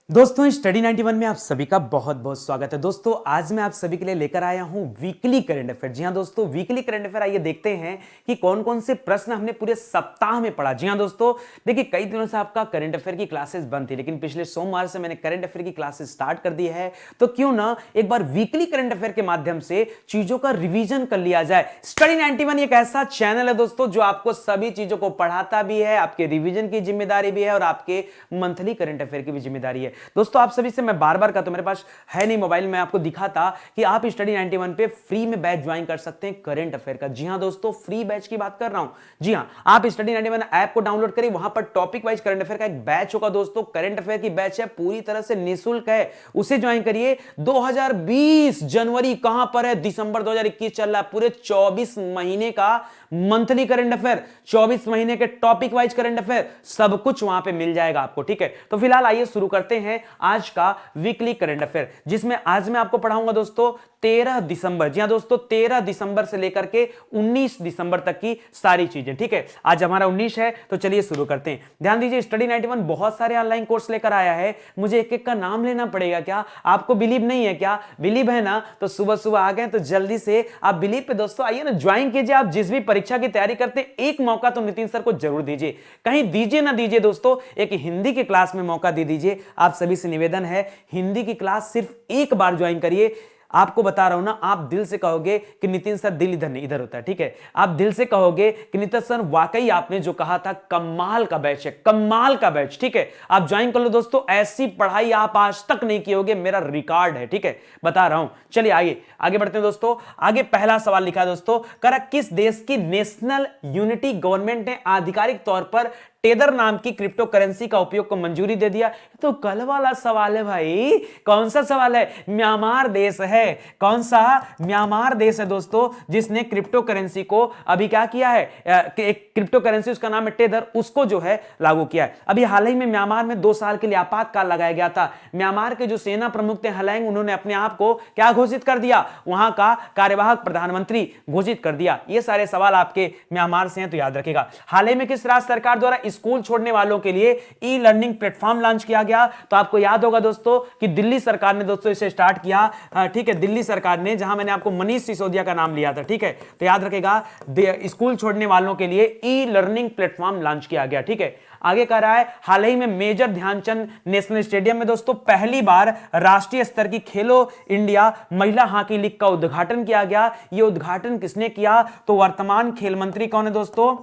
दोस्तों स्टडी 91 में आप सभी का बहुत बहुत स्वागत है। दोस्तों आज मैं आप सभी के लिए लेकर आया हूं वीकली करंट अफेयर। जी हां दोस्तों, वीकली करंट अफेयर आइए देखते हैं कि कौन कौन से प्रश्न हमने पूरे सप्ताह में पढ़ा। जी हां दोस्तों, देखिए कई दिनों से आपका करंट अफेयर की क्लासेस बंद थी, लेकिन पिछले सोमवार से मैंने करंट अफेयर की क्लासेस स्टार्ट कर दी है। तो क्यों ना एक बार वीकली करंट अफेयर के माध्यम से चीजों का रिविजन कर लिया जाए। स्टडी 91 एक ऐसा चैनल है दोस्तों जो आपको सभी चीजों को पढ़ाता भी है, आपके रिविजन की जिम्मेदारी भी है और आपके मंथली करंट अफेयर की भी जिम्मेदारी है। दोस्तों आप सभी से मैं बार बार कहता हूं, मेरे पास है नहीं मोबाइल में, आपको दिखा था कि आप स्टडी 91 पे फ्री में बैच ज्वाइन कर सकते हैं करंट अफेयर का। जी हां दोस्तों, फ्री बैच की बात कर रहा हूं। जी हां, आप स्टडी 91 ऐप को डाउनलोड करिए, वहां पर टॉपिक वाइज करंट अफेयर का एक बैच होगा। दोस्तों करंट अफेयर की बैच है, पूरी तरह से निःशुल्क है, उसे ज्वाइन करिए। 2020 जनवरी कहां पर है, दिसंबर 2021 चल रहा है, पूरे 24 महीने का मंथली करंट अफेयर, 24 महीने के टॉपिक वाइज करंट अफेयर, सब कुछ वहां पे मिल जाएगा आपको। ठीक है, तो फिलहाल आइए शुरू करते हैं आज का वीकली करंट अफेयर, जिसमें आज मैं आपको पढ़ाऊंगा दोस्तों 13 दिसंबर। जी हां दोस्तों, 13 दिसंबर से लेकर के 19 दिसंबर तक की सारी चीजें। ठीक है, आज हमारा 19 है, तो चलिए शुरू करते हैं। ध्यान दीजिए, स्टडी 91 बहुत सारे ऑनलाइन कोर्स लेकर आया है, मुझे एक एक का नाम लेना पड़ेगा। क्या आपको बिलीव नहीं है? क्या बिलीव है ना? तो सुबह सुबह आ गए तो जल्दी से आप बिलीव पे दोस्तों आइए ना, ज्वाइन कीजिए। आप जिस भी परीक्षा की तैयारी करते हैं, एक मौका तो नितिन सर को जरूर दीजिए, कहीं दीजिए ना दीजिए दोस्तों, एक हिंदी की क्लास में मौका दे दीजिए। आप सभी से निवेदन है, हिंदी की क्लास सिर्फ एक बार ज्वाइन करिए। आपको बता रहा हूं ना, आप दिल से कहोगे कि नितिन सर, दिल इधर नहीं इधर होता है। ठीक है, आप दिल से कहोगे कि नितिन सर वाकई आपने जो कहा था कमाल का बैच है, कमाल का बैच। ठीक है, आप ज्वाइन कर लो दोस्तों, ऐसी पढ़ाई आप आज तक नहीं किए होगे, मेरा रिकॉर्ड है। ठीक है, बता रहा हूं। चलिए आगे आगे बढ़ते हैं दोस्तों। आगे पहला सवाल लिखा है दोस्तों, करा किस देश की नेशनल यूनिटी गवर्नमेंट ने आधिकारिक तौर पर टेदर नाम की क्रिप्टो करेंसी का उपयोग को मंजूरी दे दिया? तो कल वाला सवाल है भाई। कौन सा सवाल है? म्यांमार देश है। कौन सा? म्यांमार देश है दोस्तों, जिसने क्रिप्टो करेंसी को अभी क्या किया है, एक क्रिप्टो करेंसी, उसका नाम है टेदर, उसको जो है लागू किया है। अभी हाल ही में म्यांमार में 2 साल के लिए आपातकाल लगाया गया था। म्यांमार के जो सेना प्रमुख थे हलैंग, उन्होंने अपने आप को क्या घोषित कर दिया? वहां का कार्यवाहक प्रधानमंत्री घोषित कर दिया। ये सारे सवाल आपके म्यांमार से हैं, तो याद रखेगा। हाल ही में किस राज्य सरकार द्वारा स्कूल छोड़ने वालों के लिए ई लर्निंग प्लेटफॉर्म लॉन्च किया गया? तो आपको याद होगा दोस्तों कि दिल्ली सरकार ने दोस्तों इसे स्टार्ट किया। ठीक है, दिल्ली सरकार ने, जहां मैंने आपको मनीष सिसोदिया का नाम लिया था। ठीक है, तो याद रखेगा, स्कूल छोड़ने वालों के लिए ई लर्निंग प्लेटफॉर्म लॉन्च किया गया। ठीक है, आगे कह रहा है, हाल ही में मेजर ध्यानचंद नेशनल स्टेडियम में दोस्तों पहली बार राष्ट्रीय स्तर की खेलो इंडिया महिला हॉकी लीग का उद्घाटन किया गया। यह उद्घाटन किसने किया? तो वर्तमान खेल मंत्री कौन है दोस्तों?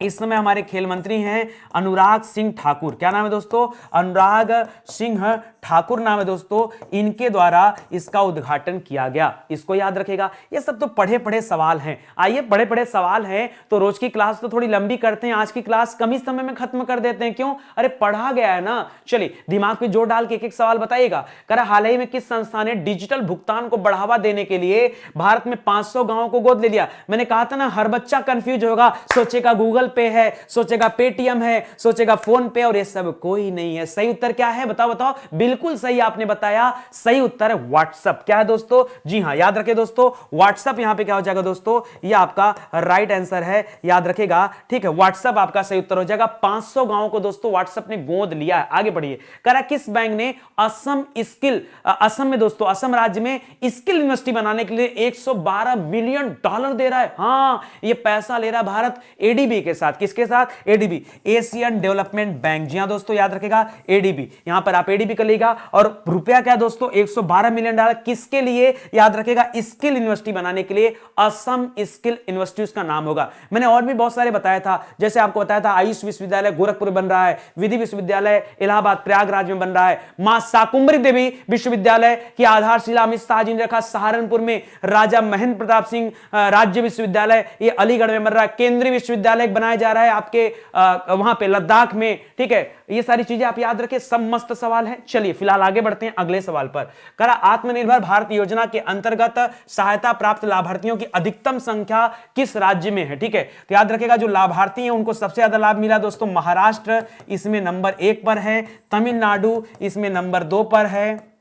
इस समय हमारे खेल मंत्री हैं अनुराग सिंह ठाकुर। क्या नाम है दोस्तों? अनुराग सिंह ठाकुर नाम है दोस्तों। इनके द्वारा इसका उद्घाटन किया गया, इसको याद रखेगा। ये सब तो पढ़े पढ़े सवाल हैं। आइए, पढ़े पढ़े सवाल हैं तो रोज की क्लास तो थोड़ी लंबी करते हैं, आज की क्लास कम ही समय में खत्म कर देते हैं। क्यों? अरे पढ़ा गया है ना। चलिए दिमाग पे जोर डाल के एक एक सवाल बताइएगा। करा हाल ही में किस संस्था ने डिजिटल भुगतान को बढ़ावा देने के लिए भारत में 500 गांवों को गोद ले लिया? मैंने कहा था ना, हर बच्चा कंफ्यूज होगा, सोचेगा गूगल पे है, सोचेगा पेटीएम है, सोचेगा फोन पे, और ये सब कोई नहीं है। सही उत्तर क्या है? बताओ बताओ। बिल्कुल सही आपने बताया, सही उत्तर है व्हाट्सएप। क्या है दोस्तों? जी हां, याद रखें दोस्तों, व्हाट्सएप यहां पे क्या हो जाएगा दोस्तों? ये आपका राइट आंसर है, याद रखेगा। ठीक है, व्हाट्सएप आपका सही उत्तर हो जाएगा। 500 गांवों को दोस्तों व्हाट्सएप ने गोद लिया है। आगे बढ़िए, करा किस बैंक ने असम में दोस्तों, असम राज्य में स्किल यूनिवर्सिटी बनाने के लिए 112 मिलियन डॉलर दे रहा है? हां, ये पैसा ले रहा है भारत एडीबी के साथ। किसके साथ? ADB, Asian Development Bank. जी हां दोस्तों, याद रखेगा एडीबी, यहां पर आप एडीबी कर लेगा। और रुपया क्या दोस्तों? 112 मिलियन डॉलर। किसके लिए? याद रखेगा, स्किल यूनिवर्सिटी बनाने के लिए। असम स्किल यूनिवर्सिटी उसका नाम होगा। मैंने और भी बहुत सारे बताया था, जैसे आपको बताया था आयुष विश्वविद्यालय गोरखपुर बन रहा है, विधि विश्वविद्यालय इलाहाबाद प्रयागराज में बन रहा है, मां शाकुंभरी देवी विश्वविद्यालय की आधारशिला अमित शाह जी ने रखा सहारनपुर में, राजा महेंद्र प्रताप सिंह राज्य विश्वविद्यालय ये अलीगढ़ में बन रहा है, केंद्रीय विश्वविद्यालय बनाया जा रहा है आपके वहां पे लद्दाख में। ठीक है, ये सारी चीजें आप याद रखें, सब मस्त सवाल है। चलिए फिलहाल आगे बढ़ते हैं अगले सवाल पर। करा आत्मनिर्भर भारत योजना के अंतर्गत सहायता प्राप्त लाभार्थियों की अधिकतम संख्या किस राज्य में है? ठीक है, तो याद रखेगा, जो लाभार्थी हैं उनको सबसे ज्यादा लाभ मिला दोस्तों महाराष्ट्र, इसमें नंबर 1 पर है। तमिलनाडु इसमें नंबर 2 पर है।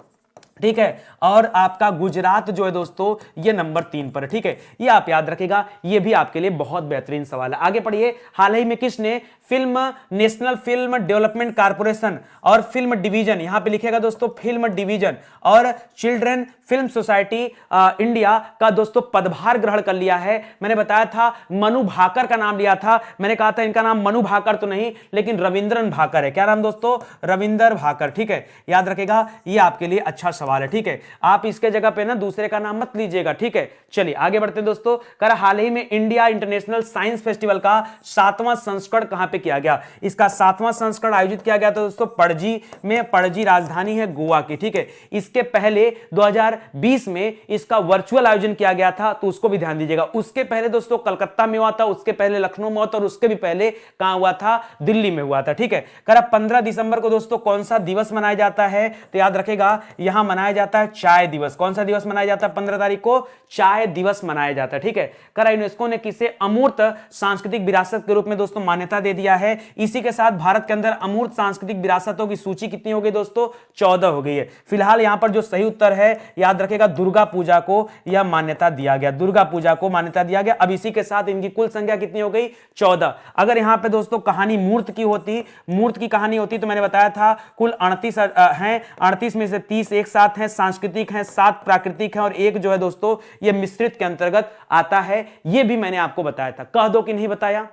ठीक है, और आपका गुजरात जो है दोस्तों ये नंबर 3 पर। ठीक है, ये आप याद रखेगा, ये भी आपके लिए बहुत बेहतरीन सवाल है। आगे पढ़िए, हाल ही में किसने film national film development corporation और फिल्म डिवीजन, यहां पे लिखेगा दोस्तों फिल्म डिवीजन, और चिल्ड्रन फिल्म सोसाइटी इंडिया का दोस्तों पदभार ग्रहण कर लिया है। मैंने बताया था मनु भाकर का नाम लिया था, मैंने कहा था इनका नाम मनु भाकर तो नहीं लेकिन रविंद्रन भाकर है। क्या नाम दोस्तों? रविंदर भाकर। ठीक है, याद रखेगा, ये आपके लिए अच्छा सवाल है। ठीक है, आप इसके जगह पे ना दूसरे का नाम मत लीजिएगा। ठीक है, चलिए आगे बढ़ते हैं दोस्तों। कर हाल ही में इंडिया इंटरनेशनल साइंस फेस्टिवल का 7वां संस्करण कहां पे किया गया? इसका 7वां संस्करण आयोजित किया गया था दोस्तों पणजी में। पणजी राजधानी है गोवा की। ठीक है, इसके पहले 2020 में इसका वर्चुअल आयोजन किया गया था, तो उसको भी ध्यान दीजिएगा। उसके पहले दोस्तों कलकत्ता में हुआ था, उसके पहले लखनऊ में हुआ था, और उसके भी पहले कहां हुआ था? दिल्ली में हुआ था। ठीक है, कर 15 दिसंबर को दोस्तों कौन सा दिवस मनाया जाता है? तो याद रखेगा यहां मनाया जाता है चाय दिवस। कौन सा दिवस मनाया जाता है 15 तारीख को? चाय दिवस मनाया जाता है। ठीक है, कर यूनेस्को ने किसे अमूर्त सांस्कृतिक विरासत के रूप में दोस्तों मान्यता दे दिया है? इसी के साथ भारत के अंदर अमूर्त सांस्कृतिक विरासतों की सूची कितनी हो गई दोस्तों? 14 हो गई है। फिलहाल यहां पर जो सही उत्तर है, याद रखेगा दुर्गा पूजा को यह मान्यता दिया गया। दुर्गा पूजा को मान्यता दिया गया। अब इसी के साथ इनकी कुल संख्या कितनी हो गई? 14। अगर यहां पे दोस्तों कहानी मूर्त की होती, मूर्त की कहानी होती, तो मैंने बताया था कुल 38 हैं। 38 में से 30 एक साथ हैं, सांस्कृतिक हैं, 7 प्राकृतिक हैं, और एक जो है दोस्तों ये मिश्रित के अंतर्गत आता है। ये भी मैंने आपको बताया था। कह दो कि नहीं बताया?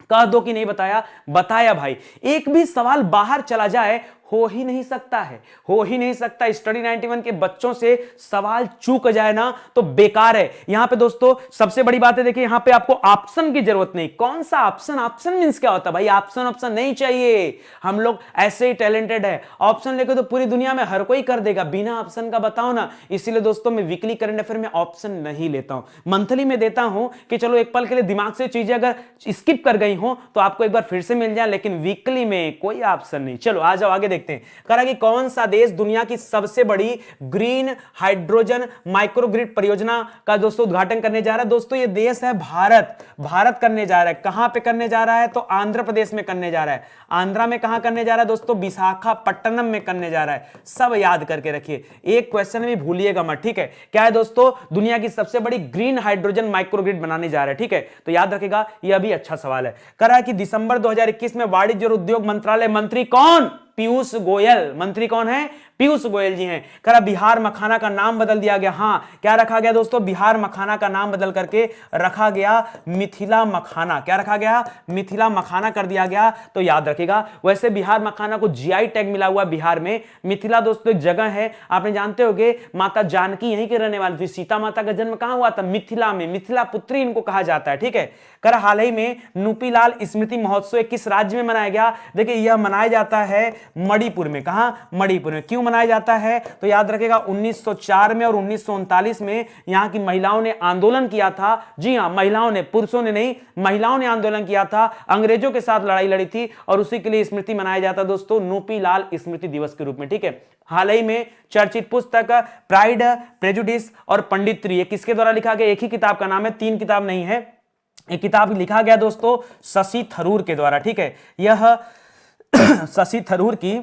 कह दो कि नहीं बताया? बताया भाई। एक भी सवाल बाहर चला जाए हो ही नहीं सकता है, हो ही नहीं सकता। स्टडी 91 के बच्चों से सवाल चूक जाए ना तो बेकार है। यहां पे दोस्तों सबसे बड़ी बात है, देखिए यहां पे आपको ऑप्शन की जरूरत नहीं। कौन सा ऑप्शन? ऑप्शन मींस क्या होता है भाई? ऑप्शन नहीं चाहिए। हम लोग ऐसे ही टैलेंटेड है, ऑप्शन लेके तो पूरी दुनिया में हर कोई कर देगा, बिना ऑप्शन का बताओ ना। इसीलिए दोस्तों मैं वीकली करंट अफेयर में ऑप्शन नहीं लेता हूं, मंथली में देता हूं कि चलो एक पल के लिए दिमाग से चीजें अगर स्किप कर गई हो तो आपको एक बार फिर से मिल जाए, लेकिन वीकली में कोई ऑप्शन नहीं। चलो आ जाओ आगे देखते हैं। करा कि कौन सा देश दुनिया की सबसे बड़ी ग्रीन हाइड्रोजन माइक्रोग्रिड परियोजना का दोस्तों उद्घाटन करने जा रहा है? दोस्तों ये देश है भारत। भारत करने जा रहा है। कहां पे करने जा रहा है? तो आंध्र प्रदेश में करने जा रहा है। आंध्रा में कहां करने जा रहा है दोस्तों? विशाखापट्टनम में करने जा रहा है। सब याद करके रखिए, एक क्वेश्चन भी भूलिएगा मत। ठीक है, क्या है दोस्तों? दुनिया की सबसे बड़ी ग्रीन हाइड्रोजन माइक्रोग्रिड बनाने जा रहा है। ठीक है, तो याद रखेगा, यह भी अच्छा सवाल है। करा कि दिसंबर 2021 में वाणिज्य और उद्योग मंत्रालय मंत्री कौन? पीयूष गोयल। मंत्री कौन है? पीयूष गोयल जी हैं। करा बिहार मखाना का नाम बदल दिया गया। हां, क्या रखा गया दोस्तों? बिहार मखाना का नाम बदल करके रखा गया मिथिला मखाना। क्या रखा गया? मिथिला मखाना कर दिया गया। तो याद रखिएगा, वैसे बिहार मखाना को जीआई टैग मिला हुआ बिहार में। मिथिला दोस्तों एक जगह है, आपने जानते होंगे, माता जानकी यहीं के रहने वाली थी। सीता माता का जन्म कहां हुआ था? मिथिला में। मिथिला पुत्री इनको कहा जाता है। ठीक है, कर हाल ही में नुपीलाल स्मृति महोत्सव किस राज्य में मनाया गया? देखिए यह मनाया जाता है मणिपुर में। कहां? मणिपुर में। क्यों मनाया जाता है? तो याद रखेगा 1904 में और 1939 में यहां की महिलाओं ने आंदोलन किया था। जी हां, महिलाओं ने, पुरुषों ने नहीं, महिलाओं ने आंदोलन किया था, अंग्रेजों के साथ लड़ाई लड़ी थी, और उसी के लिए स्मृति मनाया जाता दोस्तों नुपीलाल स्मृति दिवस के रूप में। ठीक है, हाल ही में चर्चित पुस्तक प्राइड, प्रेजुडिस और पंडित्री, ये किसके द्वारा लिखा गया? एक ही किताब का नाम है, 3 किताब नहीं है। एक किताब लिखा गया दोस्तों शशि थरूर के द्वारा। ठीक है, यह शशि थरूर की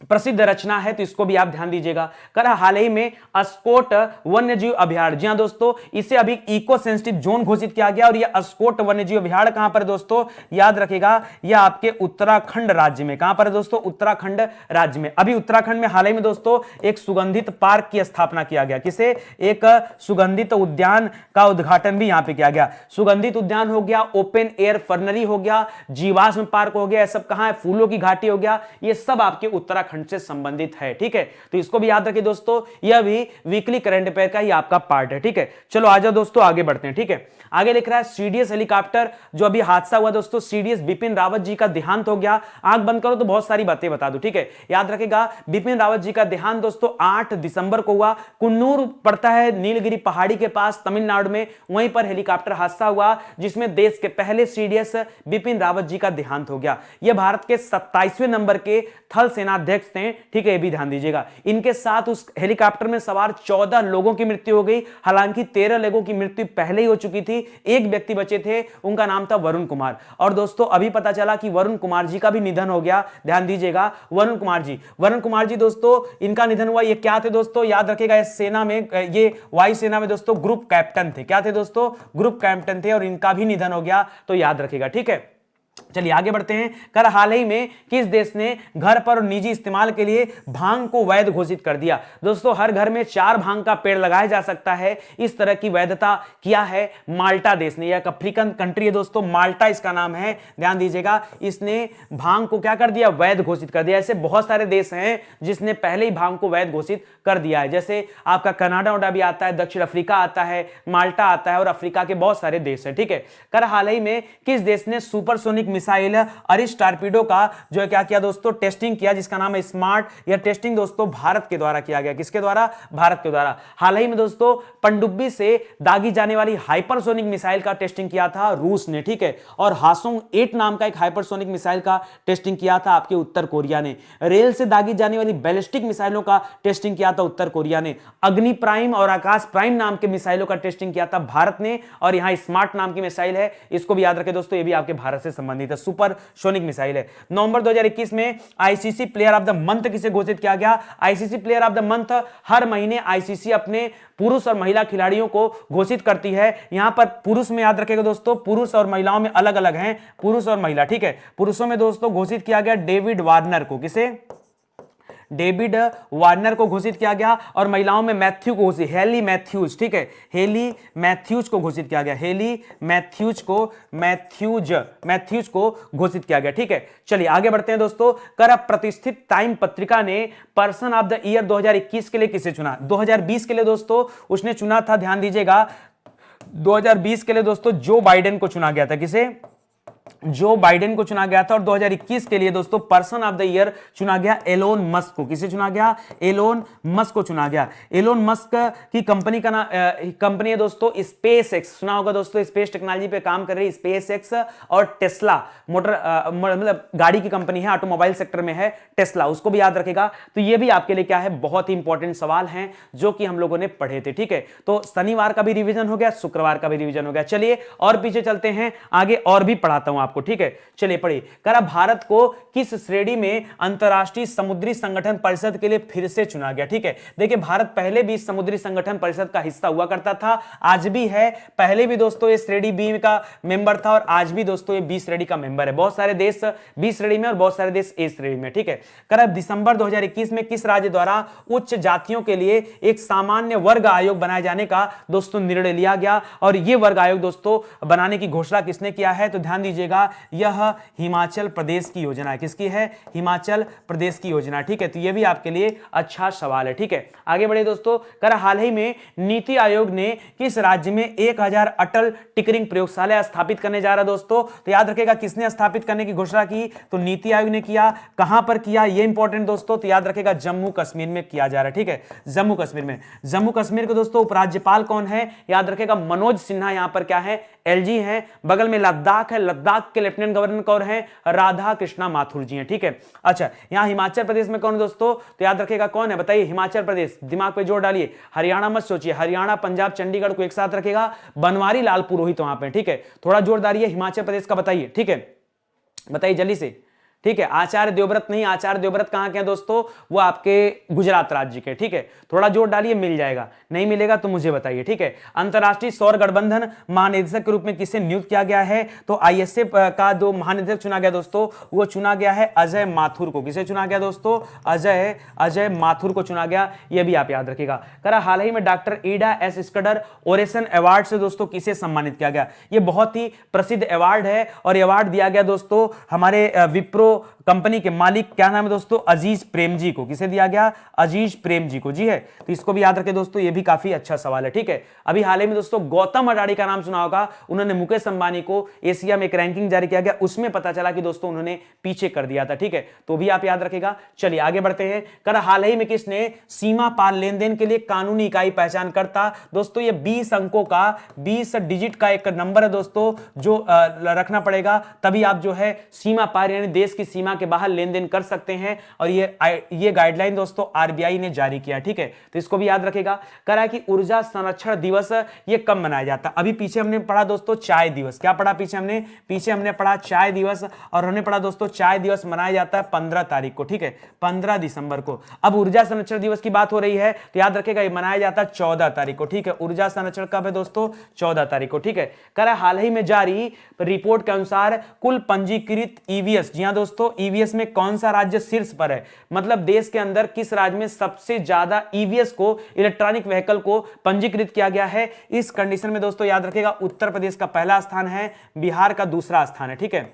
प्रसिद्ध रचना है, तो इसको भी आप ध्यान दीजिएगा। कर हाल ही में अस्कोट वन्यजीव अभयारण्य, जी हां दोस्तों, इसे अभी इको सेंसिटिव जोन घोषित किया गया। और यह अस्कोट वन्यजीव अभयारण्य कहां पर है दोस्तों? याद रखिएगा, यह आपके उत्तराखंड राज्य में। कहां पर है दोस्तों? उत्तराखंड राज्य में। अभी उत्तराखंड में हाल ही में दोस्तों एक सुगंधित पार्क की स्थापना किया गया। किसे? एक सुगंधित उद्यान का उद्घाटन भी यहां पर किया गया। सुगंधित उद्यान हो गया, ओपन एयर फर्नरी हो गया, जीवाश्म पार्क हो गया, सब कहां है? फूलों की घाटी हो गया। ये सब आपके उत्तराखंड से संबंधित है। ठीक है, तो इसको भी याद रखिए दोस्तों, यह भी वीकली करंट अफेयर का ही आपका पार्ट है। ठीक है, चलो आ जाओ दोस्तों आगे बढ़ते हैं। ठीक है, आगे लिख रहा है सीडीएस हेलीकॉप्टर जो अभी हादसा हुआ दोस्तों, सीडीएस बिपिन रावत जी का देहांत हो गया। आंख बंद करो तो बहुत सारी बातें बता दूं। ठीक है, याद रखेगा बिपिन रावत जी का देहांत दोस्तों 8 दिसंबर को हुआ। कुन्नूर पड़ता है नीलगिरी पहाड़ी के पास तमिलनाडु में, वहीं पर हेलीकॉप्टर हादसा हुआ जिसमें देश के पहले सीडीएस बिपिन रावत जी का देहांत हो गया। यह भारत के 27वें नंबर के थल सेनाध्यक्ष थे। ठीक है, ये भी ध्यान दीजिएगा। इनके साथ उस हेलीकॉप्टर में सवार 14 लोगों की मृत्यु हो गई। हालांकि 13 लोगों की मृत्यु पहले ही हो चुकी थी, एक व्यक्ति बचे थे, उनका नाम था वरुण कुमार। और दोस्तों अभी पता चला कि वरुण कुमार जी का भी निधन हो गया। ध्यान दीजिएगा, वरुण कुमार जी दोस्तों इनका निधन हुआ। ये क्या थे दोस्तों? याद रखिएगा, इस सेना में, ये वायुसेना में दोस्तों ग्रुप कैप्टन थे। क्या थे दोस्तों? ग्रुप कैप्टन थे, और इनका भी निधन हो गया, तो याद रखिएगा। ठीक है, चलिए आगे बढ़ते हैं। कर हाल ही में किस देश ने घर पर और निजी इस्तेमाल के लिए भांग को वैध घोषित कर दिया? दोस्तों हर घर में 4 भांग का पेड़ लगाया जा सकता है, इस तरह की वैधता किया है माल्टा देश ने। एक अफ्रीकन कंट्री है दोस्तों, माल्टा इसका नाम है, ध्यान दीजिएगा। इसने भांग को क्या कर दिया? वैध घोषित कर दिया। ऐसे बहुत सारे देश हैं जिसने पहले ही भांग को वैध घोषित कर दिया है, जैसे आपका कनाडा भी आता है, दक्षिण अफ्रीका आता है, माल्टा आता है और अफ्रीका के बहुत सारे देश हैं, ठीक है। कर हाल ही में किस देश ने सुपरसोनिक मिसाइल अरिस टॉर्पीडो का जो है क्या किया दोस्तों? टेस्टिंग किया, जिसका नाम है स्मार्ट। यह टेस्टिंग दोस्तों भारत के द्वारा किया गया। किसके द्वारा? भारत के द्वारा। हाल ही में दोस्तों पनडुब्बी से दागी जाने वाली हाइपरसोनिक मिसाइल का टेस्टिंग किया था रूस ने, ठीक है। और हासोंग 8 नाम का एक हाइपरसोनिक मिसाइल का टेस्टिंग किया था आपके उत्तर कोरिया ने। रेल से दागी जाने वाली बैलिस्टिक मिसाइलों का टेस्टिंग किया था उत्तर कोरिया ने। अग्नि प्राइम और आकाश प्राइम नाम के मिसाइलों का टेस्टिंग किया था भारत ने। और यहां स्मार्ट नाम की मिसाइल है, इसको भी याद रखें दोस्तों, ये भी आपके भारत से संबंधित है, सुपरसोनिक मिसाइल है। नवंबर 2021 में ICC player of the month किसे घोषित किया गया? ICC player of the month हर महीने आईसीसी अपने पुरुष और महिला खिलाड़ियों को घोषित करती है। यहां पर पुरुष में याद रखेगा दोस्तों, पुरुष और महिलाओं में अलग अलग हैं, पुरुष और महिला, ठीक है। पुरुषों में दोस्तों घोषित किया गया डेविड वार्नर को। किसे? डेविड वार्नर को घोषित किया गया। और महिलाओं में मैथ्यू को घोषित, हेली मैथ्यूज, ठीक है, हेली मैथ्यूज को घोषित किया गया। हेली मैथ्यूज को घोषित किया गया, ठीक है। चलिए आगे बढ़ते हैं दोस्तों। कर प्रतिष्ठित टाइम पत्रिका ने पर्सन ऑफ द ईयर 2021 के लिए किसे चुना? 2020 के लिए दोस्तों उसने चुना था, ध्यान दीजिएगा, 2020 के लिए दोस्तों जो बाइडेन को चुना गया था। किसे? जो बाइडेन को चुना गया था। और 2021 के लिए दोस्तों पर्सन ऑफ द ईयर चुना गया एलोन मस्क को। किसे चुना गया? एलोन मस्क को चुना गया। एलोन मस्क की कंपनी का कंपनी है दोस्तों स्पेस एक्स, सुना होगा दोस्तों, स्पेस टेक्नोलॉजी पे काम कर रही है स्पेस एक्स। और टेस्ला मोटर मतलब गाड़ी की कंपनी है, ऑटोमोबाइल सेक्टर में है टेस्ला, उसको भी याद रखेगा। तो ये भी आपके लिए क्या है? बहुत ही इंपॉर्टेंट सवाल हैं जो कि हम लोगों ने पढ़े थे, ठीक है। तो शनिवार का भी रिवीजन हो गया, शुक्रवार का भी रिवीजन हो गया। चलिए और पीछे चलते हैं, आगे और भी पढ़ाता हूं आपको, ठीक है। चलिए पढ़िए। करा भारत को किस श्रेणी में अंतरराष्ट्रीय समुद्री संगठन परिषद के लिए फिर से चुना गया? ठीक है, देखिए भारत पहले भी समुद्री संगठन परिषद का हिस्सा हुआ करता था, आज भी है। पहले भी दोस्तों ये श्रेणी बी का मेंबर था और आज भी दोस्तों ये बी श्रेणी का मेंबर है। बहुत सारे देश बी श्रेणी में और बहुत सारे देश ए श्रेणी में, ठीक है। करा दिसंबर 2021 में किस राज्य द्वारा उच्च जातियों के लिए एक सामान्य वर्ग आयोग बनाए जाने का दोस्तों निर्णय लिया गया? और यह वर्ग आयोग दोस्तों बनाने की घोषणा किसने किया है? तो ध्यान दीजिएगा, यह हिमाचल प्रदेश की योजना है। किसकी है? हिमाचल प्रदेश की योजना, ठीक है। तो यह भी आपके लिए अच्छा सवाल है, ठीक है। आगे बढ़े दोस्तों। कर हाल ही में नीति आयोग ने किस राज्य में 1000 अटल टिकरिंग प्रयोगशाला स्थापित करने जा रहा है दोस्तों? तो याद रखेगा किसने स्थापित करने की घोषणा की? तो नीति आयोग ने किया। कहां पर किया यह इंपॉर्टेंट दोस्तों, तो याद रखेगा जम्मू कश्मीर में किया जा रहा है, ठीक है। जम्मू कश्मीर में। जम्मू कश्मीर के दोस्तों उपराज्यपाल कौन है? याद रखेगा मनोज सिन्हा यहां पर क्या है? एलजी है। बगल में लद्दाख है, लद्दाख के लेफ्टिनेंट गवर्नर कौन है? राधा कृष्णा माथुर जी हैं, ठीक है। अच्छा, यहां हिमाचल प्रदेश में कौन है दोस्तों? तो याद रखेगा कौन है, बताइए। हिमाचल प्रदेश, दिमाग पे जोर डालिए। हरियाणा मत सोचिए, हरियाणा पंजाब चंडीगढ़ को एक साथ रखेगा। बनवारी लाल पुरोहित वहां पे, ठीक है। थोड़ा जोर डालिए, हिमाचल प्रदेश का बताइए, ठीक है। बताइए जल्दी से, ठीक है। आचार्य देवव्रत नहीं, आचार्य देवव्रत कहां के हैं दोस्तों? वो आपके गुजरात राज्य के, ठीक है। थोड़ा जोर डालिए, मिल जाएगा। नहीं मिलेगा तो मुझे बताइए, ठीक है। अंतरराष्ट्रीय सौर गठबंधन महानिदेशक के रूप में किसे नियुक्त किया गया है? तो आईएसएफ का जो महानिदेशक चुना गया दोस्तों, वो चुना गया है अजय माथुर को। किसे चुना गया दोस्तों? अजय माथुर को चुना गया, यह भी आप याद रखिएगा। करा हाल ही में डॉक्टर ईडा एस स्कडर ओरेसन अवार्ड से दोस्तों किसे सम्मानित किया गया? यह बहुत ही प्रसिद्ध अवार्ड है और अवार्ड दिया गया दोस्तों हमारे विप्रो कंपनी के मालिक, क्या नाम है दोस्तों? अजीज प्रेम जी को। किसे दिया गया? अजीज प्रेम जी को, जी है। तो इसको भी याद रखें दोस्तों, ये भी काफी अच्छा सवाल है, ठीक है। अभी हाल ही में दोस्तों गौतम अडानी का नाम सुना होगा, उन्होंने मुकेश अंबानी को एशिया में एक रैंकिंग जारी किया गया, उसमें पता चला कि दोस्तों उन्होंने पीछे कर दिया था, ठीक है। तो भी आप याद रखेगा। चलिए आगे बढ़ते हैं। कर हाल ही में किसने सीमा पार लेन देन के लिए कानूनी इकाई पहचान करता? दोस्तों ये 20 अंकों का, 20 डिजिट का एक नंबर है दोस्तों, जो रखना पड़ेगा, तभी आप जो है सीमा पार यानी देश की सीमा के बाहर लेन देन कर सकते हैं, और ये गाइडलाइन दोस्तों आरबीआई ने जारी किया, ठीक है, तो इसको भी याद रखेगा। कह रहा है कि ऊर्जा संरक्षण दिवस ये कब मनाया जाता है। अभी पीछे हमने पढ़ा दोस्तों चाय दिवस, क्या पढ़ा पीछे हमने पढ़ा चाय दिवस, और हमने पढ़ा दोस्तों चाय दिवस मनाया जाता है 15 तारीख को, ठीक है, 15 दिसंबर को। अब ऊर्जा संरक्षण दिवस की बात हो रही है तो याद रखेगा ये मनाया जाता है 14 तारीख को, ठीक है, ऊर्जा संरक्षण कब है दोस्तों, 14 तारीख को, ठीक है। कह रहा है हाल ही में जारी रिपोर्ट के अनुसार कुल पंजीकृत ईवीएस, जी हां दोस्तों, ईवीएस में कौन सा राज्य शीर्ष पर है, मतलब देश के अंदर किस राज्य में सबसे ज्यादा ईवीएस को, इलेक्ट्रॉनिक व्हीकल को पंजीकृत किया गया है। इस कंडीशन में दोस्तों याद रखेगा उत्तर प्रदेश का पहला स्थान है, बिहार का दूसरा स्थान है, ठीक है,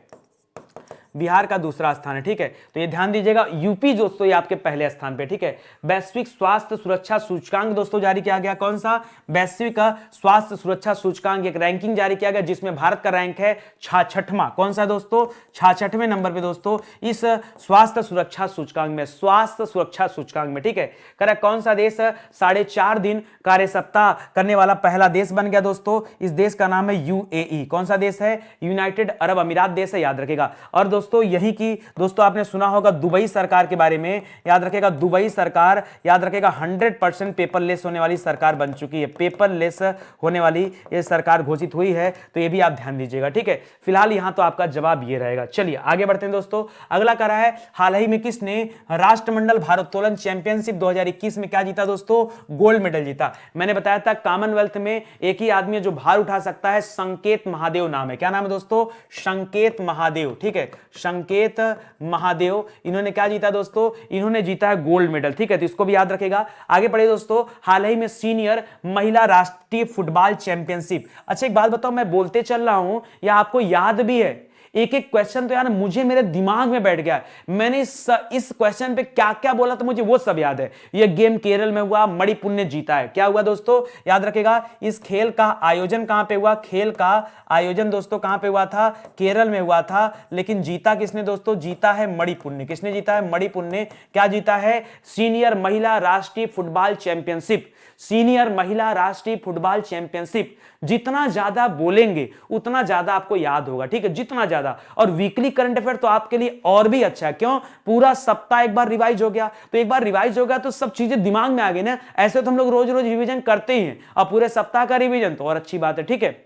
बिहार का दूसरा स्थान है, ठीक है, तो ये ध्यान दीजिएगा। यूपी दोस्तों ये आपके पहले स्थान पे, ठीक है। वैश्विक स्वास्थ्य सुरक्षा सूचकांक दोस्तों जारी किया गया, कौन सा, वैश्विक स्वास्थ्य सुरक्षा सूचकांक, एक रैंकिंग जारी किया गया जिसमें भारत का रैंक है 66वां, कौन सा दोस्तों, 66वें नंबर पे दोस्तों इस स्वास्थ्य सुरक्षा सूचकांक में, स्वास्थ्य सुरक्षा सूचकांक में, ठीक है। कह कौन सा देश 4.5 दिन कार्य सप्ताह करने वाला पहला देश बन गया दोस्तों, इस देश का नाम है यूएई, कौन सा देश है, यूनाइटेड अरब अमीरात देश है, याद रखेगा। और दोस्तों यही की दोस्तों आपने सुना होगा दुबई सरकार के बारे में, याद रखेगा दुबई सरकार, याद रखेगा 100% पेपरलेस होने वाली सरकार बन चुकी है, पेपरलेस होने वाली ये सरकार घोषित हुई है, तो ये भी आप ध्यान दीजिएगा, ठीक है। फिलहाल यहां तो आपका जवाब ये रहेगा। चलिए आगे बढ़ते हैं दोस्तों। अगला कह रहा है हाल ही में किसने राष्ट्रमंडल भारोत्तोलन चैंपियनशिप 2021 में क्या जीता दोस्तों, गोल्ड मेडल जीता। मैंने बताया था कॉमनवेल्थ में एक ही आदमी है जो भार उठा सकता है, संकेत महादेव नाम है, क्या नाम है दोस्तों, संकेत महादेव, ठीक है, संकेत महादेव, इन्होंने क्या जीता दोस्तों, इन्होंने जीता है गोल्ड मेडल, ठीक है, तो इसको भी याद रखेगा। आगे बढ़िए दोस्तों। हाल ही में सीनियर महिला राष्ट्रीय फुटबॉल चैंपियनशिप, अच्छा एक बात बताओ, मैं बोलते चल रहा हूं या आपको याद भी है, एक एक क्वेश्चन तो यार मुझे मेरे दिमाग में बैठ गया है, मैंने इस क्वेश्चन पे क्या क्या बोला तो मुझे वो सब याद है। ये गेम केरल में हुआ, मणिपुर ने जीता है, क्या हुआ दोस्तों, याद रखेगा। इस खेल का आयोजन कहां पे हुआ, खेल का आयोजन दोस्तों कहां पे हुआ था, केरल में हुआ था, लेकिन जीता किसने दोस्तों, जीता है मणिपुर ने, किसने जीता है, मणिपुर ने क्या जीता है, सीनियर महिला राष्ट्रीय फुटबॉल चैंपियनशिप, सीनियर महिला राष्ट्रीय फुटबॉल चैंपियनशिप। जितना ज्यादा बोलेंगे उतना ज्यादा आपको याद होगा, ठीक है, जितना ज्यादा। और वीकली करंट अफेयर तो आपके लिए और भी अच्छा है, क्यों, पूरा सप्ताह एक बार रिवाइज हो गया, तो एक बार रिवाइज हो गया तो सब चीजें दिमाग में आ गई ना। ऐसे तो हम लोग रोज रोज रिवीजन करते ही हैं, और पूरे सप्ताह का रिवीजन तो और अच्छी बात है, ठीक है।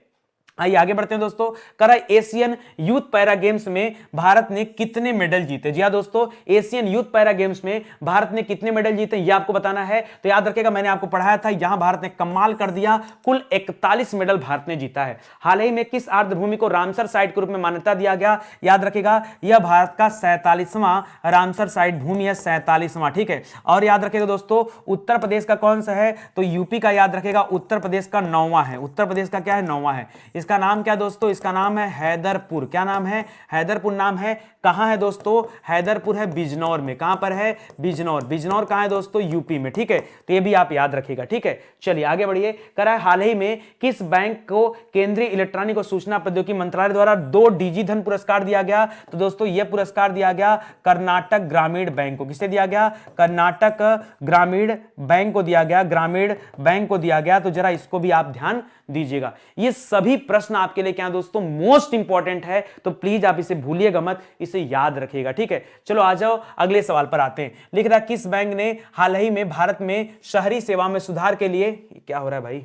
आइए आगे बढ़ते हैं दोस्तों। कह रहा है एशियन यूथ पैरा गेम्स में भारत ने कितने मेडल जीते। जी हां दोस्तों, एशियन यूथ पैरा गेम्स में भारत ने कितने मेडल जीते ये आपको बताना है। तो याद रखेगा मैंने आपको पढ़ाया था, यहां भारत ने कमाल कर दिया, कुल 41 मेडल भारत ने जीता है। हाल ही में किस आर्द्रभूमि को रामसर साइट के रूप में मान्यता दिया गया, याद रखेगा यह भारत का 47वां रामसर साइट भूमि है, 47वां, ठीक है। और याद रखेगा दोस्तों उत्तर प्रदेश का कौन सा है, तो यूपी का, याद रखेगा उत्तर प्रदेश का 9वां है, उत्तर प्रदेश का क्या है, 9वां है। इसका नाम क्या दोस्तों, इसका नाम है हैदरपुर, क्या नाम है, हैदरपुर नाम है। कहां है दोस्तों, हैदरपुर है बिजनौर में, कहां पर है, बिजनौर, बिजनौर कहां है दोस्तों, यूपी में, ठीक है, तो ये भी आप याद रखिएगा, ठीक है। चलिए आगे बढ़िए। कह रहा है हाल ही में किस बैंक को केंद्रीय इलेक्ट्रॉनिक और सूचना प्रौद्योगिकी मंत्रालय द्वारा 2 डिजी धन पुरस्कार दिया गया, तो दोस्तों यह पुरस्कार दिया गया कर्नाटक ग्रामीण बैंक को, किसे दिया गया, कर्नाटक ग्रामीण बैंक को दिया गया, ग्रामीण बैंक को दिया गया। तो जरा इसको भी आप ध्यान दीजिएगा, ये सभी प्रश्न आपके लिए क्या दोस्तों मोस्ट इंपॉर्टेंट है, तो प्लीज आप इसे भूलिएगा मत, इसे याद रखिएगा, ठीक है। चलो आ जाओ अगले सवाल पर आते हैं। लिख रहा किस बैंक ने हाल ही में भारत में शहरी सेवा में सुधार के लिए, क्या हो रहा है भाई,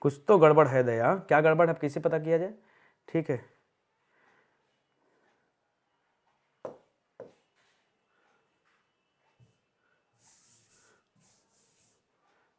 कुछ तो गड़बड़ है दया, क्या गड़बड़ है कैसे पता किया जाए, ठीक है।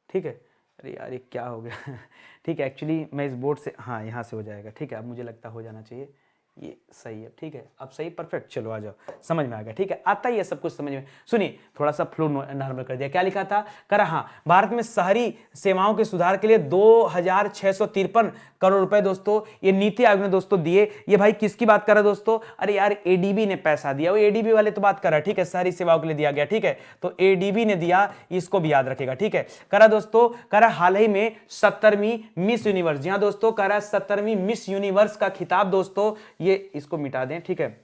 ठीक है, अरे यार ये क्या हो गया ठीक है, एक्चुअली मैं इस बोर्ड से, हाँ यहाँ से हो जाएगा, ठीक है, अब मुझे लगता हो जाना चाहिए, ये सही है, ठीक है, अब सही, परफेक्ट। चलो आ जाओ, समझ में आ गया, ठीक है, आता ही है सब कुछ समझ में। सुनिए थोड़ा सा फ्लो नॉर्मल कर दिया, क्या लिखा था, कह रहा हाँ भारत में शहरी सेवाओं के सुधार के लिए 2653 करोड़ रुपए दोस्तों ये नीति आयोग ने दोस्तों दिए। ये भाई किसकी बात कर रहा है दोस्तों, अरे यार एडीबी ने पैसा दिया, वो एडीबी वाले तो बात कर रहा है, ठीक है, शहरी सेवाओं के लिए दिया गया, ठीक है, तो एडीबी ने दिया, इसको भी याद रखेगा, ठीक है। कह रहा दोस्तों, कह रहा हाल ही में 70वीं मिस यूनिवर्स, जी हाँ दोस्तों, कह रहा 70वीं मिस यूनिवर्स का खिताब दोस्तों, ये इसको मिटा दें, ठीक है,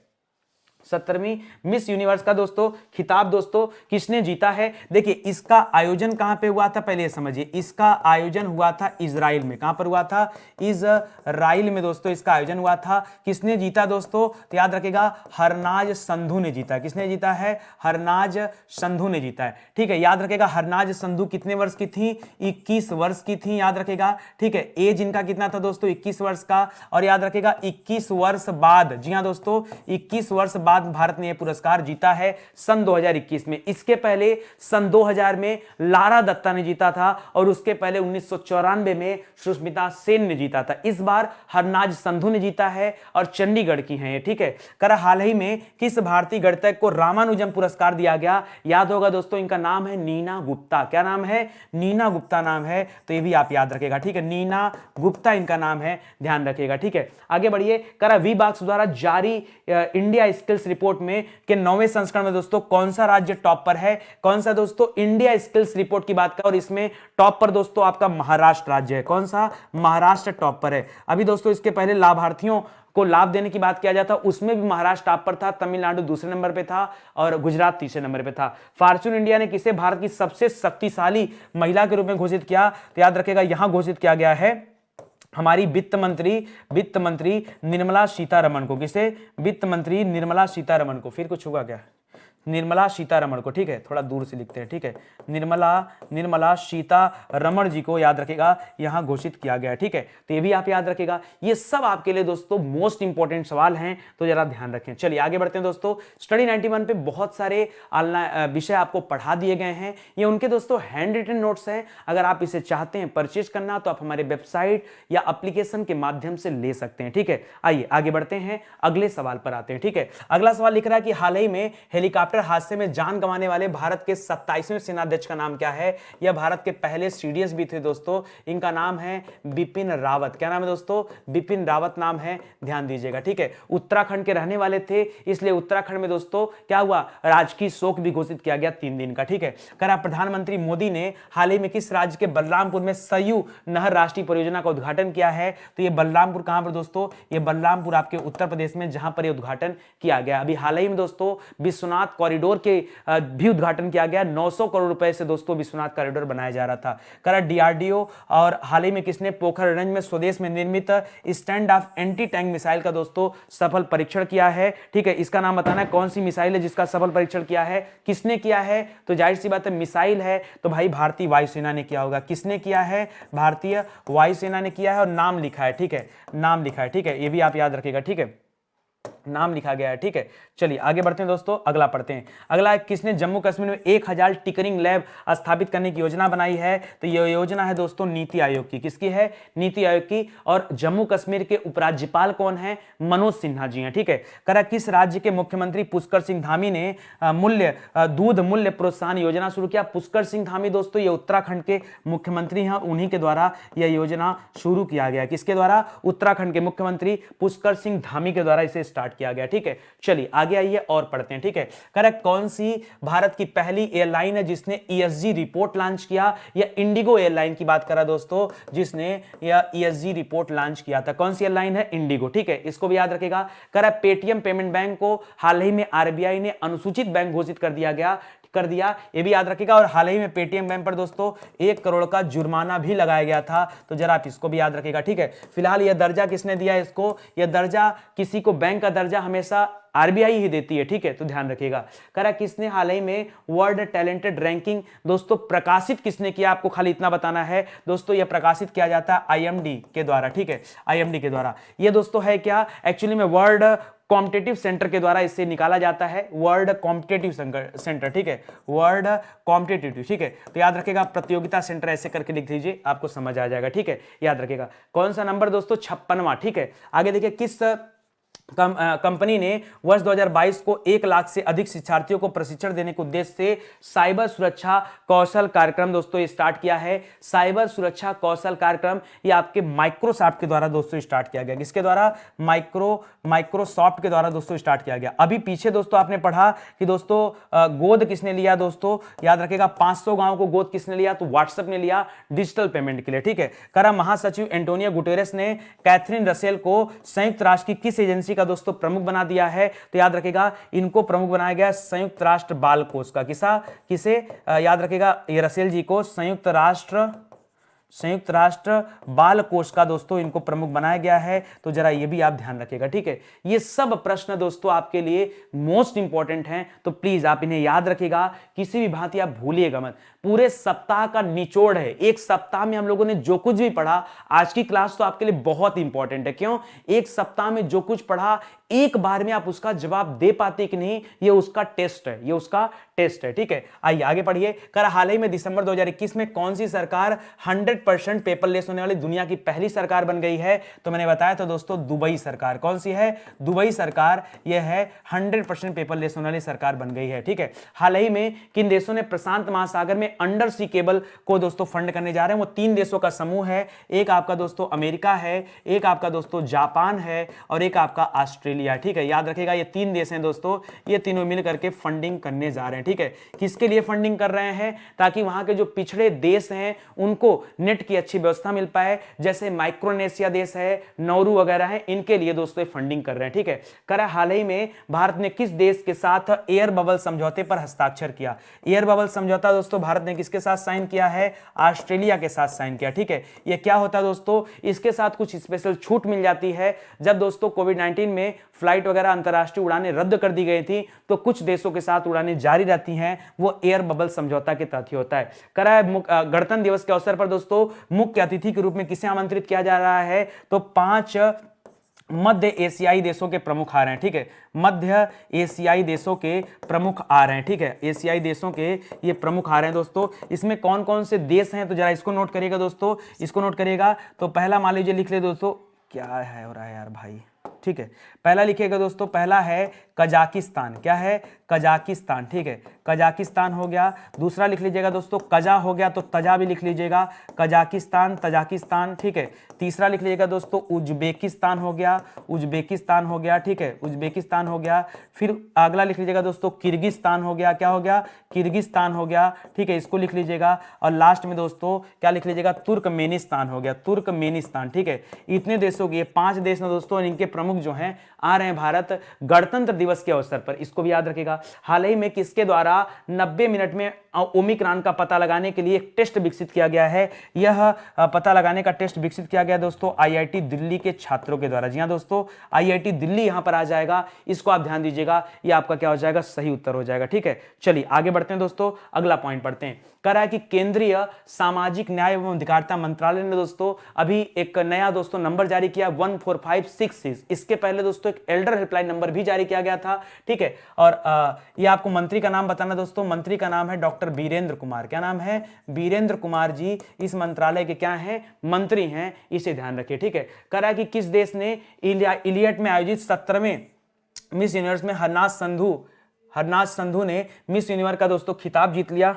17वीं मिस यूनिवर्स का दोस्तों खिताब दोस्तों किसने जीता है? देखिए इसका आयोजन कहां पे हुआ था, पहले ये समझिए। इसका आयोजन हुआ था इजराइल में। कहां पर हुआ था? इजराइल में दोस्तों इसका आयोजन हुआ था। किसने जीता दोस्तों? तो याद रखिएगा हरनाज संधू ने जीता। किसने जीता है? हरनाज संधू ने जीता है। ठीक है, याद रखिएगा हरनाज संधू कितने वर्ष की थी? 21 वर्ष की थी, याद रखिएगा। ठीक है, एज इनका कितना था दोस्तों? 21 वर्ष का। और याद रखिएगा 21 वर्ष बाद, जी हां दोस्तों, 21 वर्ष बाद भारत ने यह पुरस्कार जीता है सन 2021 में। इसके पहले सन 2000 में लारा दत्ता ने जीता था और उसके पहले 1994 में सुष्मिता सेन ने जीता था। इस बार हरनाज संधू ने जीता है और चंडीगढ़ की हैं ये। ठीक है, कर हाल ही में किस भारतीय गणितज्ञ को रामानुजम पुरस्कार दिया गया? याद होगा दोस्तों, इनका नाम है नीना गुप्ता। क्या नाम है? नीना गुप्ता नाम है, तो ये भी आप याद रखिएगा। ठीक है, नीना गुप्ता इनका नाम है, ध्यान रखिएगा। ठीक है, आगे बढ़िए। करा वी बॉक्स द्वारा जारी इंडिया स्किल्स रिपोर्ट में के 9वें संस्करण में दोस्तों कौन सा राज्य टॉप पर है? कौन सा दोस्तों? इंडिया स्किल्स रिपोर्ट की बात कर, और इसमें टॉप पर दोस्तों आपका महाराष्ट्र राज्य है। कौन सा? महाराष्ट्र टॉप पर है। अभी दोस्तों इसके पहले लाभार्थियों को लाभ देने की बात किया जाता, उसमें भी महाराष्ट्र टॉप पर था, तमिलनाडु दूसरे नंबर पे था और गुजरात तीसरे नंबर पे था। फॉर्च्यून इंडिया ने किसे भारत की सबसे शक्तिशाली महिला के रूप में घोषित किया? तो याद रखिएगा यहां घोषित किया गया है हमारी वित्त मंत्री निर्मला सीतारमण को। किसे? वित्त मंत्री निर्मला सीतारमण को। फिर कुछ होगा क्या? निर्मला सीतारमण को। ठीक है, थोड़ा दूर से लिखते हैं। ठीक है, निर्मला सीतारमण जी को याद रखेगा यहां घोषित किया गया है। ठीक है, तो ये भी आप याद रखेगा। ये सब आपके लिए दोस्तों मोस्ट इंपॉर्टेंट सवाल हैं, तो जरा ध्यान रखें। चलिए आगे बढ़ते हैं दोस्तों। स्टडी 91 पे बहुत सारे ऑनलाइन विषय आपको पढ़ा दिए गए हैं। ये उनके दोस्तों हैंड रिटन नोट्स हैं। अगर आप इसे चाहते हैं परचेज करना तो आप हमारे वेबसाइट या एप्लीकेशन के माध्यम से ले सकते हैं। ठीक है, आइए आगे बढ़ते हैं, अगले सवाल पर आते हैं। ठीक है, अगला सवाल लिख रहा है कि हाल ही में हेलीकॉप्टर हादसे में जान गंवाने वाले भारत के 27वें सेनाध्यक्ष का नाम क्या है? यह भारत के पहले सीडीएस भी थे दोस्तों। इनका नाम है बिपिन रावत। क्या नाम है दोस्तों? बिपिन रावत नाम है, ध्यान दीजिएगा। ठीक है, उत्तराखंड के रहने वाले थे, इसलिए उत्तराखंड में दोस्तों क्या हुआ? राजकीय शोक भी घोषित किया गया 3 दिन का। ठीक है, करा प्रधानमंत्री मोदी ने हाल ही में किस राज्य के बलरामपुर में सरयू नहर राष्ट्रीय परियोजना का उद्घाटन किया है? तो ये बलरामपुर कहां पर दोस्तों? ये बलरामपुर आपके उत्तर प्रदेश में, जहां पर यह उद्घाटन किया गया। अभी हाल ही में दोस्तों विश्वनाथ कॉरिडोर के भी उद्घाटन किया गया। 900 करोड़ रुपए से दोस्तों विश्वनाथ कॉरिडोर बनाया जा रहा था। करा डीआरडीओ और हाल ही में किसने पोखरणगंज में स्वदेश में निर्मित stand of anti tank missile का दोस्तों सफल परीक्षण किया है? ठीक है, इसका नाम बताना है कौन सी मिसाइल है जिसका सफल परीक्षण किया है? किसने किया है? तो जाहिर सी बात है मिसाइल है तो भाई भारतीय वायुसेना ने किया होगा। किसने किया है? भारतीय वायुसेना ने किया है और नाम लिखा है। ठीक है, नाम लिखा है। ठीक है, ये भी आप याद रखिएगा। ठीक है, नाम लिखा गया है। ठीक है, चलिए आगे बढ़ते हैं दोस्तों, अगला पढ़ते हैं। अगला किसने जम्मू कश्मीर में 1000 टिकरिंग लैब स्थापित करने की योजना बनाई है? तो यह योजना है दोस्तों नीति आयोग की। किसकी है? नीति आयोग की। और जम्मू कश्मीर के उपराज्यपाल कौन है? मनोज सिन्हा जी हैं। ठीक है, करा किस राज्य के मुख्यमंत्री पुष्कर सिंह धामी ने दूध मूल्य प्रोत्साहन योजना शुरू किया? पुष्कर सिंह धामी दोस्तों ये उत्तराखंड के मुख्यमंत्री हैं, उन्हीं के द्वारा यह योजना शुरू किया गया। किसके द्वारा? उत्तराखंड के मुख्यमंत्री पुष्कर सिंह धामी के द्वारा इसे स्टार्ट किया गया। ठीक है, चलिए आगे आइए और पढ़ते हैं। ठीक है, करेक्ट कौन सी भारत की पहली एयरलाइन है जिसने ईएसजी रिपोर्ट लॉन्च किया? या इंडिगो एयरलाइन की बात करा दोस्तों, जिसने यह ईएसजी रिपोर्ट लॉन्च किया था। कौन सी एयरलाइन है? इंडिगो। ठीक है, इसको भी याद रखेगा। करा पेटीएम पेमेंट बैंक को हाल ही में आरबीआई ने अनुसूचित बैंक घोषित कर दिया, ये भी याद रखिएगा। और हाल ही में पेटीएम बैंक पर दोस्तों 1 करोड़ का जुर्माना भी लगाया गया था, तो जरा आप इसको भी याद रखिएगा। ठीक है, फिलहाल यह दर्जा किसने दिया इसको? यह दर्जा, किसी को बैंक का दर्जा हमेशा आरबीआई ही देती है। ठीक है, तो ध्यान रखिएगा। करा किसने हाल ही में वर्ल्ड टैलेंटेड रैंकिंग दोस्तों प्रकाशित किसने किया? आपको खाली इतना बताना है दोस्तों, यह प्रकाशित किया जाता है आईएमडी के द्वारा। ठीक है, आईएमडी के द्वारा। यह दोस्तों है क्या? एक्चुअली में वर्ल्ड कॉम्पिटिटिव सेंटर के द्वारा इसे निकाला जाता है, वर्ल्ड कॉम्पिटिटिव सेंटर। ठीक है, वर्ल्ड कॉम्पिटिटिव। ठीक है, तो याद रखिएगा प्रतियोगिता सेंटर ऐसे करके लिख दीजिए, आपको समझ आ जाएगा। ठीक है, याद रखिएगा। कौन सा नंबर दोस्तों? 56वां। ठीक है, आगे देखिए किस कंपनी ने वर्ष 2022 को 1 लाख से अधिक शिक्षार्थियों को प्रशिक्षण देने के उद्देश्य से साइबर सुरक्षा कौशल कार्यक्रम दोस्तों स्टार्ट किया है? साइबर सुरक्षा कौशल कार्यक्रम ये आपके माइक्रोसॉफ्ट के द्वारा दोस्तों स्टार्ट किया गया। किसके द्वारा? माइक्रोसॉफ्ट के द्वारा दोस्तों स्टार्ट किया गया। अभी पीछे दोस्तों आपने पढ़ा कि दोस्तों गोद किसने लिया दोस्तों? याद रखेगा 500 गांव को गोद किसने लिया? तो व्हाट्सएप ने लिया डिजिटल पेमेंट के लिए। ठीक है, करा महासचिव एंटोनियो गुटेरेस ने कैथरीन रसेल को संयुक्त राष्ट्र की किस एजेंसी का दोस्तों प्रमुख बना दिया है, तो याद रखेगा इनको प्रमुख बनाया गया संयुक्त राष्ट्र बाल कोष का। किसे याद रखेगा, ये रसेल जी को संयुक्त राष्ट्र बाल कोष का दोस्तों इनको प्रमुख बनाया गया है। तो जरा ये भी आप ध्यान रखिएगा, ठीक है। ये सब प्रश्न दोस्तों आपके लिए मोस्ट इंपॉर्टेंट हैं, तो प्लीज आप इन्हें याद रखिएगा, किसी भी भांति आप भूलिएगा मत। पूरे सप्ताह का निचोड़ है, एक सप्ताह में हम लोगों ने जो कुछ भी पढ़ा, आज की क्लास तो आपके लिए बहुत इंपॉर्टेंट है। क्यों? एक सप्ताह में जो कुछ पढ़ा एक बार में आप उसका जवाब दे पाते कि नहीं, ये उसका टेस्ट है, ये उसका टेस्ट है, ठीक है। आइए आगे पढ़िए। हाल ही में दिसंबर 2021 में कौन सी सरकार 100% पेपरलेस होने वाली दुनिया की पहली सरकार बन गई है? तो मैंने बताया था दोस्तों, दुबई सरकार। कौन सी है? दुबई सरकार। यह है 100% पेपरलेस होने वाली सरकार बन गई है, ठीक है। हाल ही में किन देशों ने प्रशांत महासागर में अंडर सी केबल को दोस्तों फंड करने जा रहे हैं? वो 3 देशों का समूह है। एक आपका दोस्तों अमेरिका है, एक आपका दोस्तों जापान है, और एक आपका ऑस्ट्रेलिया, ठीक है। याद रखेगा ये 3 देश हैं दोस्तों, ये तीनों मिल करके फंडिंग करने जा रहे हैं, ठीक है। किसके लिए फंडिंग कर रहे हैं? ताकि वहां के जो पिछड़े देश हैं उनको नेट की अच्छी व्यवस्था मिल पाए, जैसे माइक्रोनेशिया देश है, नौरू वगैरह है, इनके लिए दोस्तों फंडिंग कर रहे हैं, ठीक है। करा हाल ही में भारत ने किस देश के साथ एयर बबल समझौते पर हस्ताक्षर किया? एयर बबल समझौता दोस्तों भारत ने किसके साथ साइन किया है? ऑस्ट्रेलिया के साथ साइन किया, ठीक है। यह क्या होता है दोस्तों? इसके साथ कुछ स्पेशल छूट मिल जाती है। जब दोस्तों कोविड-19 में फ्लाइट वगैरह अंतरराष्ट्रीय उड़ानें रद्द कर दी गई थी, तो कुछ देशों के साथ उड़ानें जारी रहती हैं, वो एयर बबल समझौता के तहत ही होता है। करा गणतंत्र दिवस के अवसर पर दोस्तों मुख्य अतिथि के रूप में किसे आमंत्रित किया जा रहा है? तो 5 मध्य एशियाई देशों के प्रमुख आ रहे हैं, ठीक है। मध्य एशियाई देशों के प्रमुख आ रहे हैं, ठीक है। एशियाई देशों के ये प्रमुख आ रहे हैं दोस्तों। इसमें कौन कौन से देश हैं? तो जरा इसको नोट करिएगा दोस्तों, इसको नोट करिएगा। तो पहला मान लीजिए, लिख ले दोस्तों, क्या है हो रहा है यार भाई, ठीक है। पहला लिखिएगा दोस्तों, पहला है कजाकिस्तान। क्या है? कजाकिस्तान, ठीक है। कजाकिस्तान हो गया। दूसरा लिख लीजिएगा दोस्तों, कजा हो गया, तो तजा भी लिख लीजिएगा, कजाकिस्तान, तजाकिस्तान, ठीक है। तीसरा लिख लीजिएगा दोस्तों, उज्बेकिस्तान हो गया, उज्बेकिस्तान हो गया, ठीक है, उज्बेकिस्तान हो गया। फिर अगला लिख लीजिएगा दोस्तों, किर्गिस्तान हो गया। क्या हो गया? किर्गिस्तान हो गया, ठीक है, इसको लिख लीजिएगा। और लास्ट में दोस्तों क्या लिख लीजिएगा? तुर्कमेनिस्तान हो गया, तुर्कमेनिस्तान, ठीक है। इतने देशों के, ये 5 देश हैं दोस्तों, इनके प्रमुख जो हैं आ रहे हैं भारत गणतंत्र दिवस के अवसर पर। इसको भी याद रखेगा। हाल ही में किसके द्वारा 90 मिनट में ओमिक्रॉन का पता लगाने के लिए एक टेस्ट विकसित किया गया है? यह पता लगाने का टेस्ट विकसित किया गया दोस्तों आईआईटी दिल्ली के छात्रों के द्वारा। जी हां दोस्तों, आईआईटी दिल्ली यहां पर आ जाएगा, इसको आप ध्यान दीजिएगा, ये आपका क्या हो जाएगा? सही उत्तर हो जाएगा, ठीक है। चलिए आगे बढ़ते हैं दोस्तों, अगला पॉइंट पढ़ते हैं। कह रहा है कि केंद्रीय सामाजिक न्याय एवं अधिकारिता मंत्रालय ने दोस्तों अभी एक नया दोस्तों नंबर जारी किया, 14566। इसके पहले दोस्तों एक एल्डर हेल्पलाइन नंबर भी जारी किया गया था, ठीक है। और ये आपको मंत्री का नाम बताना दोस्तों, मंत्री का नाम है डॉक्टर वीरेंद्र कुमार। क्या नाम है? वीरेंद्र कुमार जी इस मंत्रालय के क्या हैं? मंत्री हैं, इसे ध्यान रखिए, ठीक है। कह रहा है कि किस देश ने इलियट में आयोजित 17वें मिस यूनिवर्स में हरनाज संधू ने मिस यूनिवर्स का दोस्तों खिताब जीत लिया,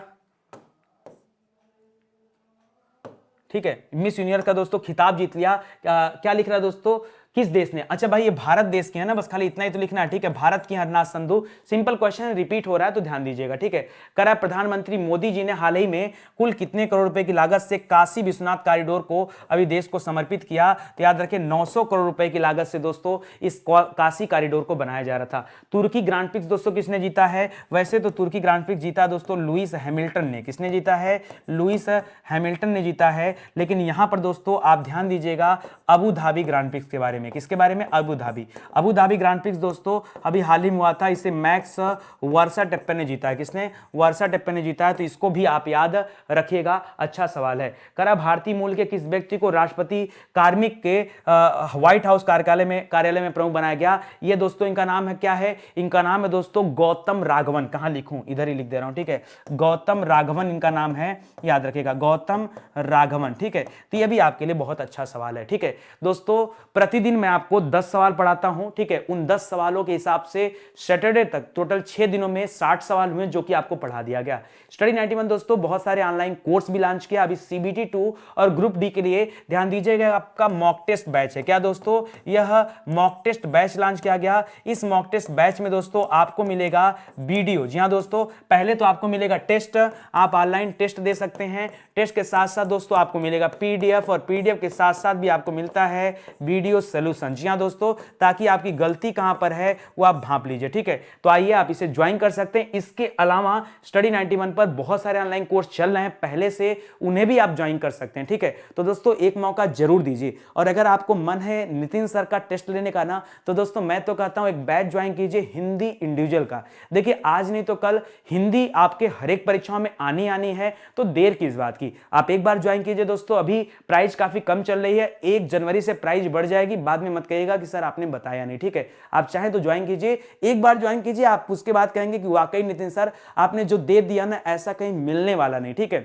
ठीक है। मिस यूनिवर्स का दोस्तों खिताब जीत लिया। क्या लिख रहा है दोस्तों? किस देश ने? अच्छा भाई ये भारत देश की है ना, बस खाली इतना ही तो लिखना है, ठीक है। भारत की Harnaaz Sandhu, simple question repeat हो रहा है तो ध्यान दीजिएगा, ठीक है। कह रहा है प्रधानमंत्री मोदी जी ने हाल ही में कुल कितने करोड़ रुपए की लागत से काशी विश्वनाथ कॉरिडोर को अभी देश को समर्पित किया? तो याद रखें 900 करोड़ रुपए की लागत से दोस्तों इस काशी कॉरिडोर को बनाया जा रहा था। तुर्की ग्रांड प्रिक्स दोस्तों किसने जीता है? वैसे तो तुर्की ग्रांड प्रिक्स जीता दोस्तों लुइस हैमिल्टन ने। किसने जीता है? लुइस हैमिल्टन ने जीता है। लेकिन यहां पर दोस्तों आप ध्यान दीजिएगा अबू धाबी ग्रांड प्रिक्स के बारे में। किसके बारे में? अबू धाबी ग्रांड प्रिक्स दोस्तों अभी हाल ही में हुआ था, इसे मैक्स वर्स्टैपेन ने जीता है। किसने? वर्स्टैपेन ने जीता है, तो इसको भी आप याद रखिएगा, अच्छा सवाल है। करा भारतीय मूल के किस व्यक्ति को राष्ट्रपति कार्मिक के व्हाइट हाउस कार्यालय में प्रमुख बनाया गया? ये दोस्तों इनका नाम है, क्या है? इनका नाम है दोस्तों गौतम राघवन। कहां लिखूं? इधर ही लिख दे रहा हूं, ठीक है। गौतम राघवन इनका नाम है, याद रखिएगा, गौतम राघवन, ठीक है। तो ये भी आपके लिए बहुत अच्छा सवाल है, ठीक है दोस्तों। प्रतिदिन मैं आपको 10 सवाल पढ़ाता हूं, ठीक है। उन 10 सवालों के हिसाब से सैटरडे तक टोटल 6 दिनों में 60 सवाल हुए जो कि आपको पढ़ा दिया गया। स्टडी 91 दोस्तों बहुत सारे ऑनलाइन कोर्स भी लॉन्च किया। अभी CBT 2 और ग्रुप डी के लिए ध्यान दीजिएगा, आपका मॉक टेस्ट बैच है। क्या दोस्तों? यह मॉक टेस्ट बैच लॉन्च किया गया। इस मॉक टेस्ट बैच में दोस्तों आपको मिलेगा वीडियो। जी हां दोस्तों, पहले तो आपको मिलेगा टेस्ट, आप ऑनलाइन टेस्ट दे सकते हैं। टेस्ट के साथ साथ दोस्तों आपको मिलेगा PDF और PDF के साथ साथ भी आपको मिलता है वीडियो सोल्यूशन। जी हाँ दोस्तों, ताकि आपकी गलती कहां पर है वो आप भांप लीजिए, ठीक है। तो आइए आप इसे ज्वाइन कर सकते हैं। इसके अलावा स्टडी 91 पर बहुत सारे ऑनलाइन कोर्स चल रहे हैं पहले से, उन्हें भी आप ज्वाइन कर सकते हैं, ठीक है। तो दोस्तों एक मौका जरूर दीजिए। और अगर आपको मन है नितिन सर का टेस्ट लेने का ना, तो दोस्तों मैं तो कहता हूं एक बैच ज्वाइन कीजिए हिंदी इंडिविजुअल का। देखिए आज नहीं तो कल हिंदी आपके हर एक परीक्षाओं में आनी है, तो देर किस बात की, आप एक बार ज्वाइन कीजिए दोस्तों। अभी प्राइस काफी कम चल रही है, 1 जनवरी से प्राइस बढ़ जाएगी, बाद में मत कहिएगा कि सर आपने बताया नहीं, ठीक है। आप चाहे तो ज्वाइन कीजिए, एक बार ज्वाइन कीजिए, आप उसके बाद कहेंगे कि वाकई नितिन सर आपने जो दे दिया ना ऐसा कहीं मिलने वाला नहीं, ठीक है।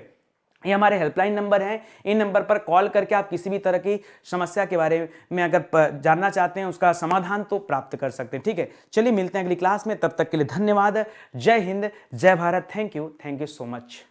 ये हमारे हेल्पलाइन नंबर हैं, इन नंबर पर कॉल करके आप किसी भी तरह की समस्या के बारे में अगर जानना चाहते हैं, उसका समाधान तो प्राप्त कर सकते हैं, ठीक है। चलिए मिलते हैं अगली क्लास में, तब तक के लिए धन्यवाद। जय हिंद, जय Bharat. Thank you so much.